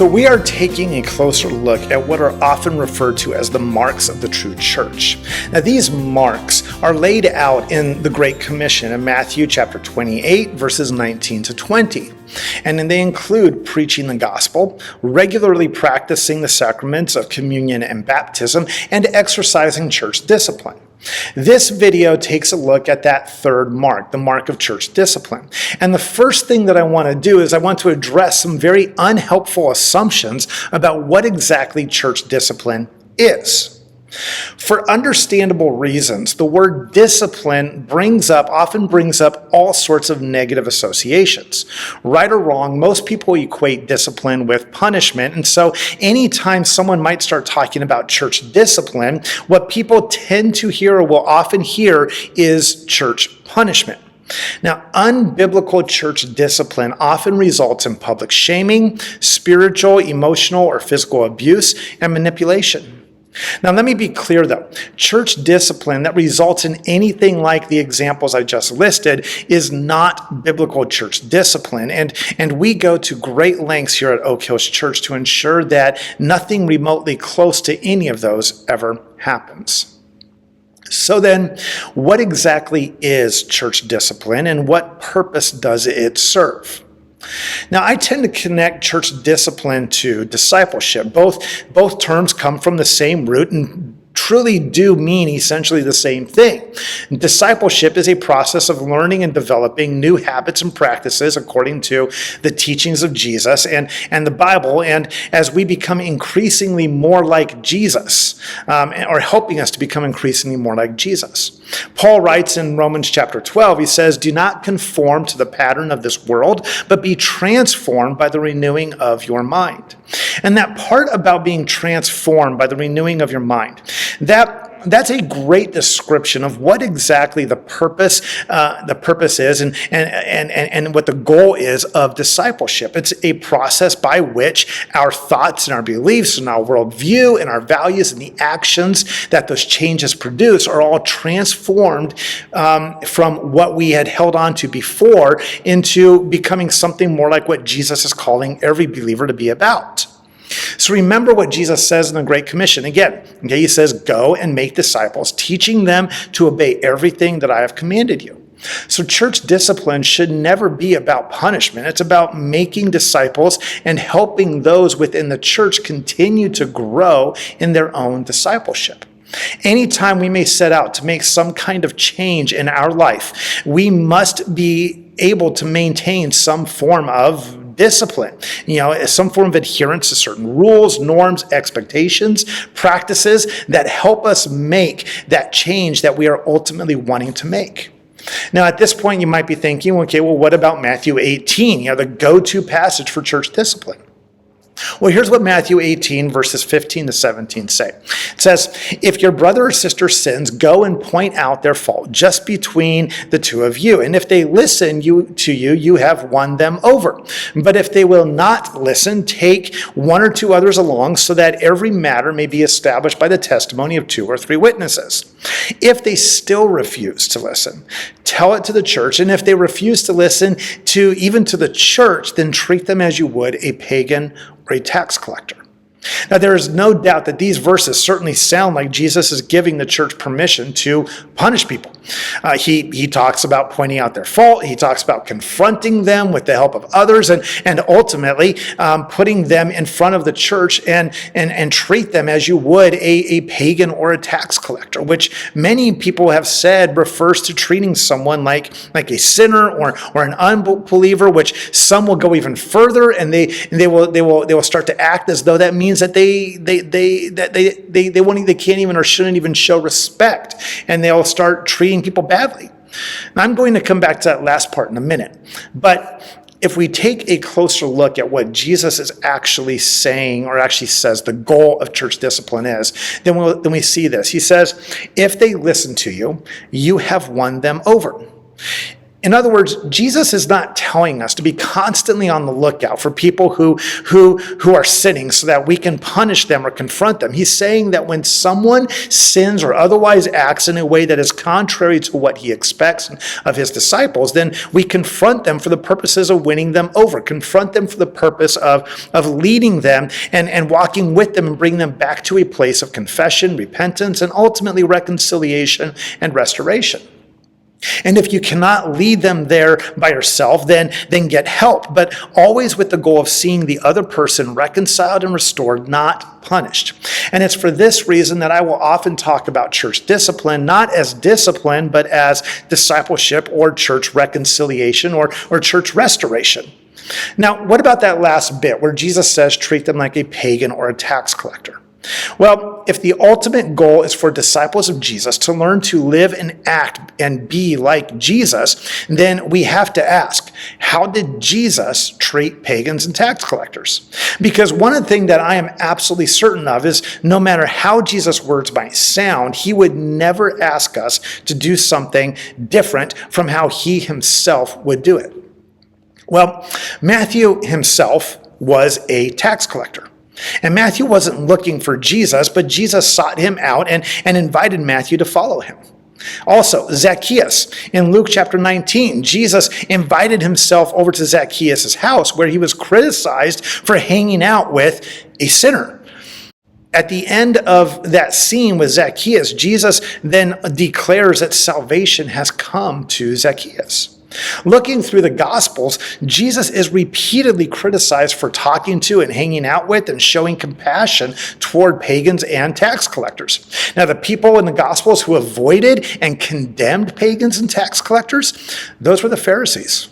So we are taking a closer look at what are often referred to as the marks of the true church. Now these marks are laid out in the Great Commission in Matthew chapter 28, verses 19 to 20. And then they include preaching the gospel, regularly practicing the sacraments of communion and baptism, and exercising church discipline. This video takes a look at that third mark, the mark of church discipline. And the first thing that I want to do is I want to address some very unhelpful assumptions about what exactly church discipline is. For understandable reasons, the word discipline often brings up all sorts of negative associations. Right or wrong, most people equate discipline with punishment, and so anytime someone might start talking about church discipline, what people tend to hear or will often hear is church punishment. Now, unbiblical church discipline often results in public shaming, spiritual, emotional, or physical abuse, and manipulation. Now, let me be clear though. Church discipline that results in anything like the examples I just listed is not biblical church discipline. And we go to great lengths here at Oak Hills Church to ensure that nothing remotely close to any of those ever happens. So then, what exactly is church discipline and what purpose does it serve? Now, I tend to connect church discipline to discipleship. Both terms come from the same root and truly do mean essentially the same thing. Discipleship is a process of learning and developing new habits and practices according to the teachings of Jesus and the Bible, and as we become increasingly more like Jesus, or helping us to become increasingly more like Jesus. Paul writes in Romans chapter 12, he says, "Do not conform to the pattern of this world, but be transformed by the renewing of your mind." And that part about being transformed by the renewing of your mind, that's a great description of what exactly the purpose is and what the goal is of discipleship. It's a process by which our thoughts and our beliefs and our worldview and our values and the actions that those changes produce are all transformed from what we had held on to before into becoming something more like what Jesus is calling every believer to be about. So remember what Jesus says in the Great Commission. Again, he says, "Go and make disciples, teaching them to obey everything that I have commanded you." So church discipline should never be about punishment. It's about making disciples and helping those within the church continue to grow in their own discipleship. Anytime we may set out to make some kind of change in our life, we must be able to maintain some form of discipline, some form of adherence to certain rules, norms, expectations, practices that help us make that change that we are ultimately wanting to make. Now, at this point, you might be thinking, okay, well, what about Matthew 18, the go-to passage for church discipline? Well, here's what Matthew 18, verses 15 to 17 say. It says, "If your brother or sister sins, go and point out their fault just between the two of you. And if they listen to you, you have won them over. But if they will not listen, take one or two others along so that every matter may be established by the testimony of 2 or 3 witnesses. If they still refuse to listen, tell it to the church. And if they refuse to listen even to the church, then treat them as you would a pagan or a tax collector." Now, there is no doubt that these verses certainly sound like Jesus is giving the church permission to punish people. He talks about pointing out their fault. He talks about confronting them with the help of others and ultimately putting them in front of the church and treat them as you would a pagan or a tax collector, which many people have said refers to treating someone like a sinner or an unbeliever, which some will go even further and they will start to act as though that means that they can't even or shouldn't even show respect, and they'll start treating people badly. Now, I'm going to come back to that last part in a minute, but if we take a closer look at what Jesus is actually saying, or actually says the goal of church discipline is, then we see this. He says, "If they listen to you, you have won them over." In other words, Jesus is not telling us to be constantly on the lookout for people who are sinning so that we can punish them or confront them. He's saying that when someone sins or otherwise acts in a way that is contrary to what he expects of his disciples, then we confront them for the purposes of winning them over, confront them for the purpose of leading them and walking with them and bringing them back to a place of confession, repentance, and ultimately reconciliation and restoration. And if you cannot lead them there by yourself, then get help, but always with the goal of seeing the other person reconciled and restored, not punished. And it's for this reason that I will often talk about church discipline, not as discipline, but as discipleship or church reconciliation or church restoration. Now, what about that last bit where Jesus says, treat them like a pagan or a tax collector? Well, if the ultimate goal is for disciples of Jesus to learn to live and act and be like Jesus, then we have to ask, how did Jesus treat pagans and tax collectors? Because one of the things that I am absolutely certain of is no matter how Jesus' words might sound, he would never ask us to do something different from how he himself would do it. Well, Matthew himself was a tax collector. And Matthew wasn't looking for Jesus, but Jesus sought him out and invited Matthew to follow him. Also, Zacchaeus. In Luke chapter 19, Jesus invited himself over to Zacchaeus' house where he was criticized for hanging out with a sinner. At the end of that scene with Zacchaeus, Jesus then declares that salvation has come to Zacchaeus. Looking through the Gospels, Jesus is repeatedly criticized for talking to and hanging out with and showing compassion toward pagans and tax collectors. Now, the people in the Gospels who avoided and condemned pagans and tax collectors, those were the Pharisees.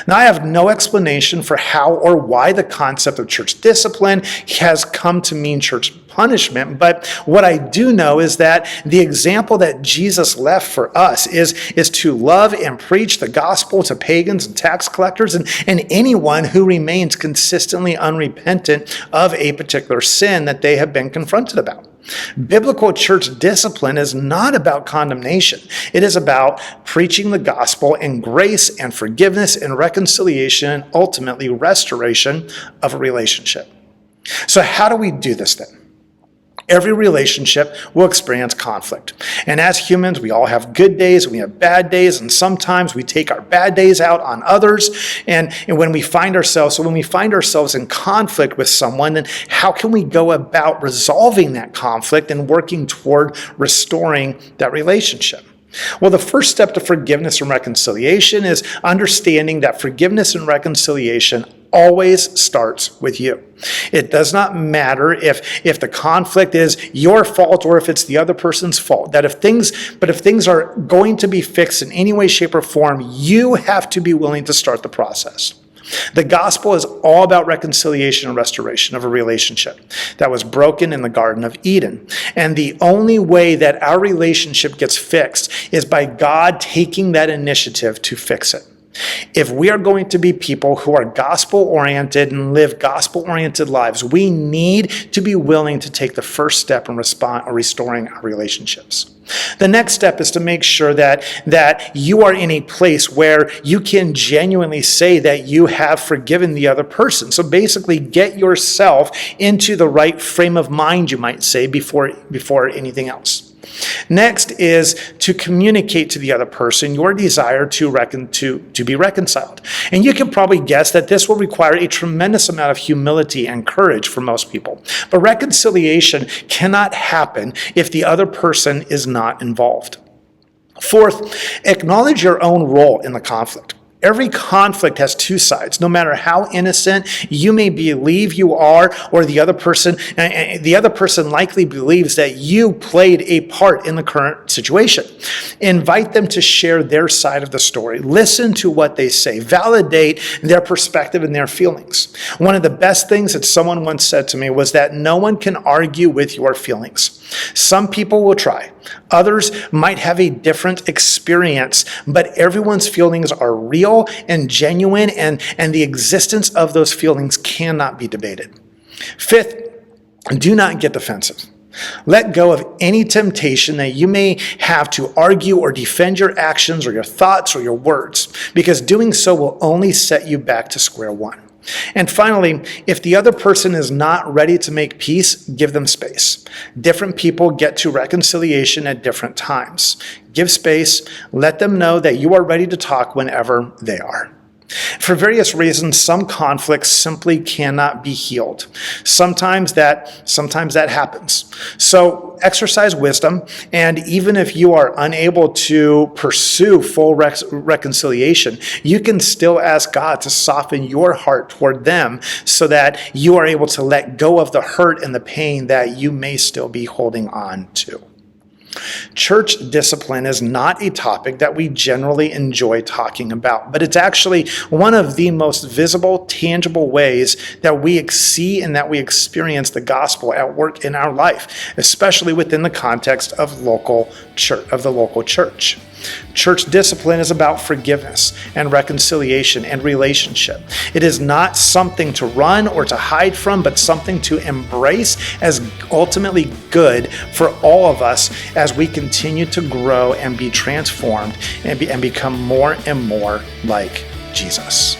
Now, I have no explanation for how or why the concept of church discipline has come to mean church punishment, but what I do know is that the example that Jesus left for us is to love and preach the gospel to pagans and tax collectors and anyone who remains consistently unrepentant of a particular sin that they have been confronted about. Biblical church discipline is not about condemnation. It is about preaching the gospel and grace and forgiveness and reconciliation and ultimately restoration of a relationship. So how do we do this then? Every relationship will experience conflict. And as humans, we all have good days, we have bad days, and sometimes we take our bad days out on others. And when we find ourselves in conflict with someone, then how can we go about resolving that conflict and working toward restoring that relationship? Well, the first step to forgiveness and reconciliation is understanding that forgiveness and reconciliation always starts with you. It does not matter if the conflict is your fault or if it's the other person's fault. If things are going to be fixed in any way, shape, or form, you have to be willing to start the process. The gospel is all about reconciliation and restoration of a relationship that was broken in the Garden of Eden. And the only way that our relationship gets fixed is by God taking that initiative to fix it. If we are going to be people who are gospel-oriented and live gospel-oriented lives, we need to be willing to take the first step in restoring our relationships. The next step is to make sure that you are in a place where you can genuinely say that you have forgiven the other person. So basically, get yourself into the right frame of mind, you might say, before anything else. Next is to communicate to the other person your desire to be reconciled. And you can probably guess that this will require a tremendous amount of humility and courage for most people. But reconciliation cannot happen if the other person is not involved. Fourth, acknowledge your own role in the conflict. Every conflict has two sides. No matter how innocent you may believe you are, or the other person likely believes that you played a part in the current situation. Invite them to share their side of the story. Listen to what they say. Validate their perspective and their feelings. One of the best things that someone once said to me was that no one can argue with your feelings. Some people will try. Others might have a different experience, but everyone's feelings are real and genuine, and the existence of those feelings cannot be debated. Fifth, do not get defensive. Let go of any temptation that you may have to argue or defend your actions or your thoughts or your words, because doing so will only set you back to square one. And finally, if the other person is not ready to make peace, give them space. Different people get to reconciliation at different times. Give space. Let them know that you are ready to talk whenever they are. For various reasons, some conflicts simply cannot be healed. Sometimes that happens. So exercise wisdom, and even if you are unable to pursue full reconciliation, you can still ask God to soften your heart toward them so that you are able to let go of the hurt and the pain that you may still be holding on to. Church discipline is not a topic that we generally enjoy talking about, but it's actually one of the most visible, tangible ways that we see and that we experience the gospel at work in our life, especially within the context of the local church. Church discipline is about forgiveness and reconciliation and relationship. It is not something to run or to hide from, but something to embrace as ultimately good for all of us as we continue to grow and be transformed and become more and more like Jesus.